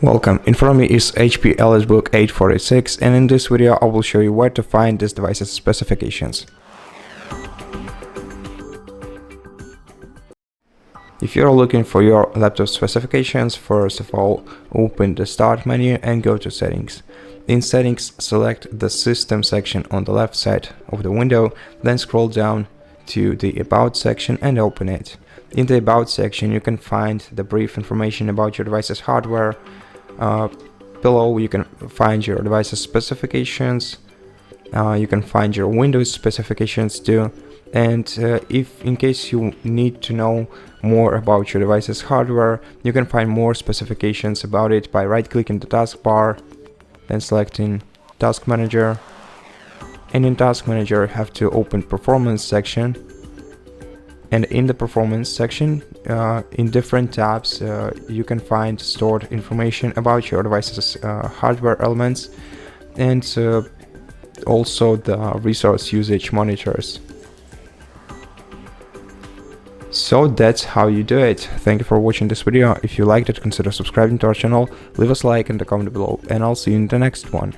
Welcome, in front of me is HP ELITEBOOK 846, and in this video I will show you where to find this device's specifications. If you're looking for your laptop specifications, first of all, open the Start menu and go to Settings. In Settings, select the System section on the left side of the window, then scroll down to the About section and open it. In the About section, you can find the brief information about your device's hardware. Below you can find your device's specifications, you can find your Windows specifications too, and if in case you need to know more about your device's hardware, you can find more specifications about it by right-clicking the taskbar, then selecting Task Manager, and in Task Manager you have to open Performance section. And in the Performance section, in different tabs, you can find stored information about your device's hardware elements, and also the resource usage monitors. So that's how you do it. Thank you for watching this video. If you liked it, consider subscribing to our channel, leave us a like and a comment below, and I'll see you in the next one.